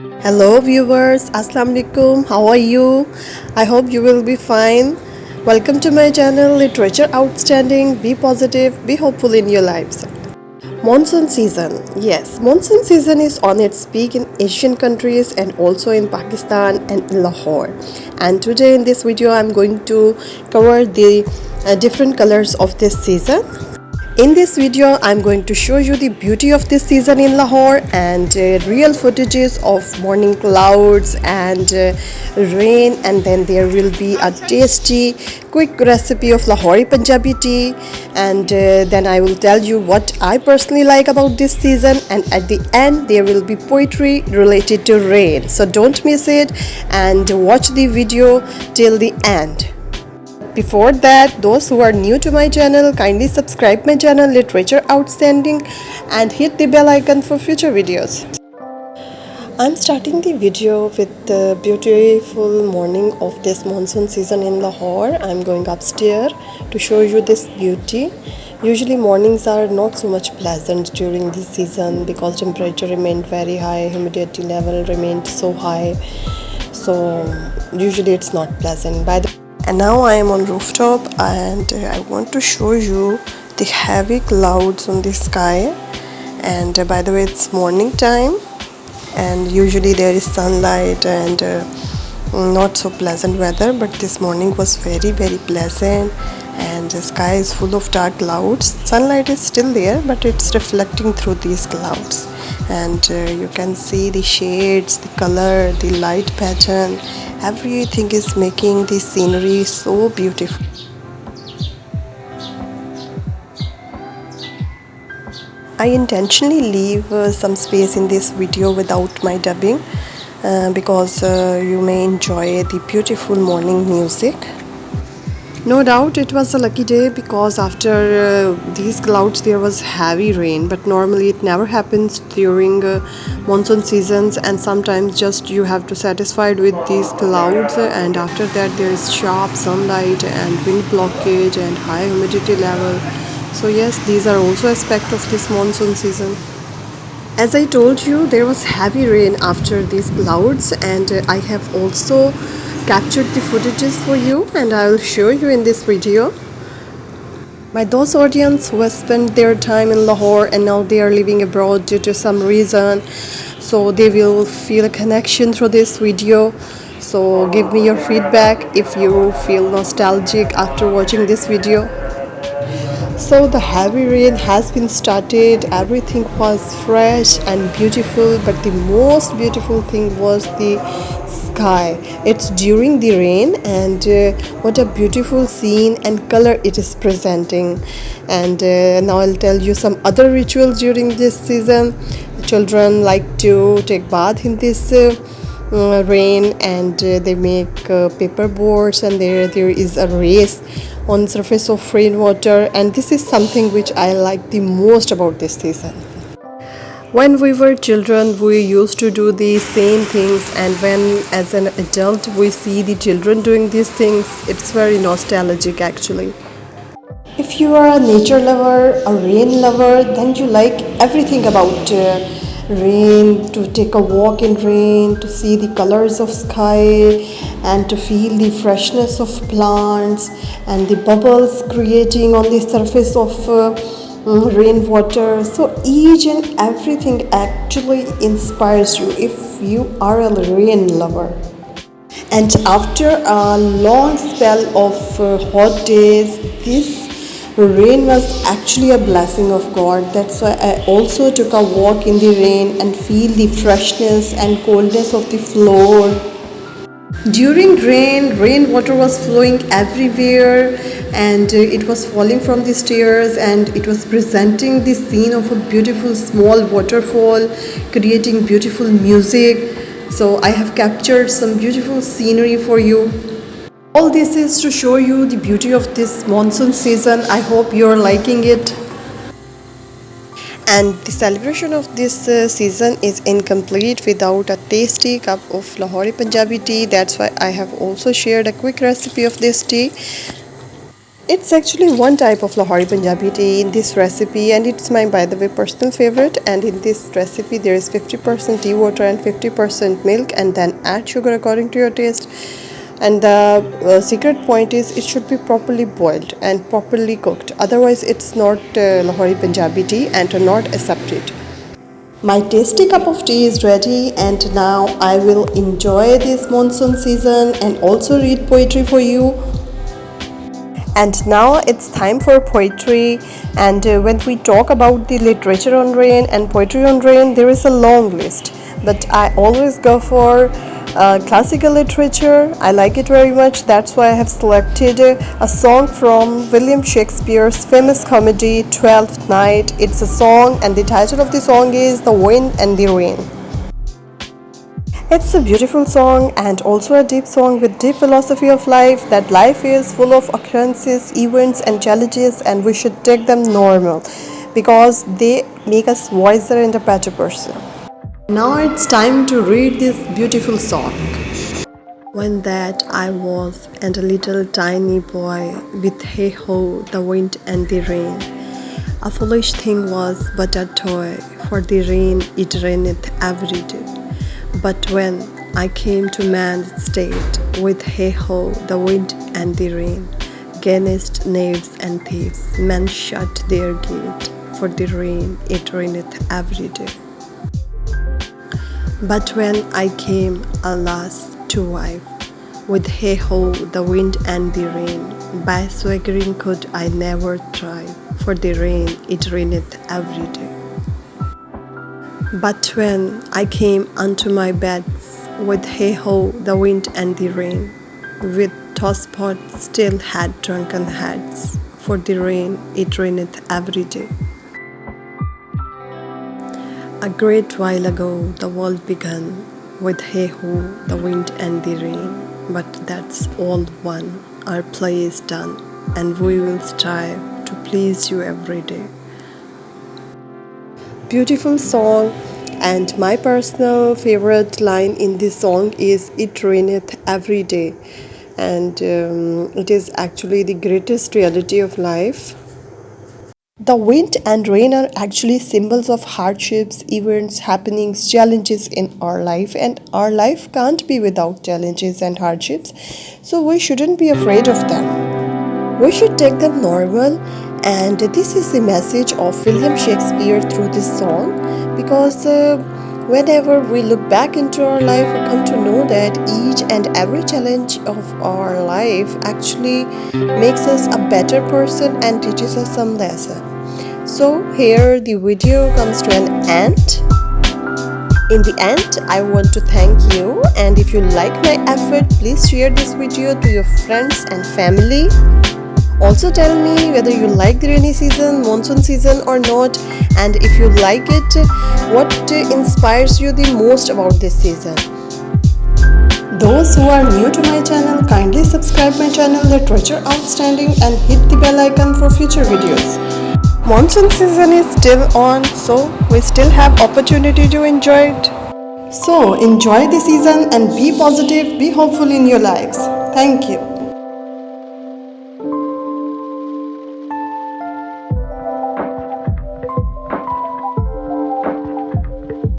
Hello viewers, Assalamu alaikum. How are you? I hope you will be fine. Welcome to my channel Literature Outstanding. Be positive, be hopeful in your lives. Monsoon season. Yes, monsoon season is on its peak in Asian countries and also in Pakistan and Lahore. And today in this video I'm going to cover the different colors of this season. In this video, I'm going to show you the beauty of this season in Lahore and real footages of morning clouds and rain, and then there will be a tasty quick recipe of Lahori Punjabi tea, and then I will tell you what I personally like about this season, and at the end there will be poetry related to rain. So don't miss it and watch the video till the end. Before that, those who are new to my channel, kindly subscribe my channel Literature Outstanding and hit the bell icon for future videos. I'm starting the video with the beautiful morning of this monsoon season in Lahore. I'm going upstairs to show you this beauty. Usually mornings are not so much pleasant during this season because temperature remained very high, humidity level remained so high. So usually it's not pleasant. And now I am on rooftop and I want to show you the heavy clouds on the sky. And by the way, it's morning time and usually there is sunlight and not so pleasant weather, but this morning was very pleasant and the sky is full of dark clouds. Sunlight is still there, but it's reflecting through these clouds, and you can see the shades, the color, the light pattern. Everything is making the scenery so beautiful. I intentionally leave some space in this video without my dubbing because you may enjoy the beautiful morning music. No doubt it was a lucky day because after these clouds there was heavy rain, but normally it never happens during monsoon seasons, and sometimes just you have to satisfied with these clouds, and after that there is sharp sunlight and wind blockage and high humidity level. So yes, these are also aspects of this monsoon season. As I told you, there was heavy rain after these clouds, and I have also captured the footages for you and I will show you in this video. By those audience who have spent their time in Lahore and now they are living abroad due to some reason, so they will feel a connection through this video. So give me your feedback if you feel nostalgic after watching this video. So the heavy rain has been started, everything was fresh and beautiful, but the most beautiful thing was the sky. It's during the rain, and what a beautiful scene and color it is presenting. And now I'll tell you some other rituals during this season. Children like to take bath in this rain, and they make paper boards, and there is a race on surface of rainwater, and this is something which I like the most about this season. When we were children, we used to do the same things, and when as an adult we see the children doing these things, it's very nostalgic actually. If you are a nature lover, a rain lover, then you like everything about rain, to take a walk in rain, to see the colors of sky and to feel the freshness of plants and the bubbles creating on the surface of rainwater. So each and everything actually inspires you if you are a rain lover. And after a long spell of hot days, this rain was actually a blessing of God. That's why I also took a walk in the rain and feel the freshness and coldness of the floor. During rain, rainwater was flowing everywhere, and it was falling from the stairs, and it was presenting the scene of a beautiful small waterfall, creating beautiful music. So I have captured some beautiful scenery for you. All this is to show you the beauty of this monsoon season. I hope you are liking it. And the celebration of this season is incomplete without a tasty cup of Lahori Punjabi tea. That's why I have also shared a quick recipe of this tea. It's actually one type of Lahori Punjabi tea in this recipe, and it's my, by the way, personal favorite. And in this recipe there is 50% tea water and 50% milk, and then add sugar according to your taste. And the secret point is it should be properly boiled and properly cooked, otherwise it's not Lahori Punjabi tea and not accepted. My tasty cup of tea is ready, and now I will enjoy this monsoon season and also read poetry for you. And now it's time for poetry. And when we talk about the literature on rain and poetry on rain, there is a long list. But I always go for classical literature. I like it very much. That's why I have selected a song from William Shakespeare's famous comedy Twelfth Night. It's a song, and the title of the song is The Wind and the Rain. It's a beautiful song and also a deep song with deep philosophy of life, that life is full of occurrences, events and challenges, and we should take them normal because they make us wiser and a better person. Now it's time to read this beautiful song. When that I was and a little tiny boy, with hey ho, the wind and the rain. A foolish thing was but a toy, for the rain it raineth every day. But when I came to man's state, with hey ho, the wind and the rain, gainest knaves and thieves, men shut their gate, for the rain it raineth every day. But when I came, alas, to wife, with hey ho, the wind and the rain, by swaggering could I never thrive, for the rain it raineth every day. But when I came unto my beds, with hey ho, the wind and the rain, with tosspot still had drunken heads, for the rain it raineth every day. A great while ago the world began, with hey ho, the wind and the rain, but that's all one, our play is done, and we will strive to please you every day. Beautiful song, and my personal favorite line in this song is it raineth every day, and it is actually the greatest reality of life. The wind and rain are actually symbols of hardships, events, happenings, challenges in our life, and our life can't be without challenges and hardships, so we shouldn't be afraid of them. We should take them normal, and this is the message of William Shakespeare through this song, because whenever we look back into our life, we come to know that each and every challenge of our life actually makes us a better person and teaches us some lesson. So here the video comes to an end. In the end, I want to thank you, and if you like my effort, please share this video to your friends and family. Also tell me whether you like the rainy season, monsoon season or not, and if you like it, what inspires you the most about this season. Those who are new to my channel, kindly subscribe my channel Literature Outstanding and hit the bell icon for future videos. Monsoon season is still on, so we still have opportunity to enjoy it. So enjoy the season and be positive, be hopeful in your lives. Thank you.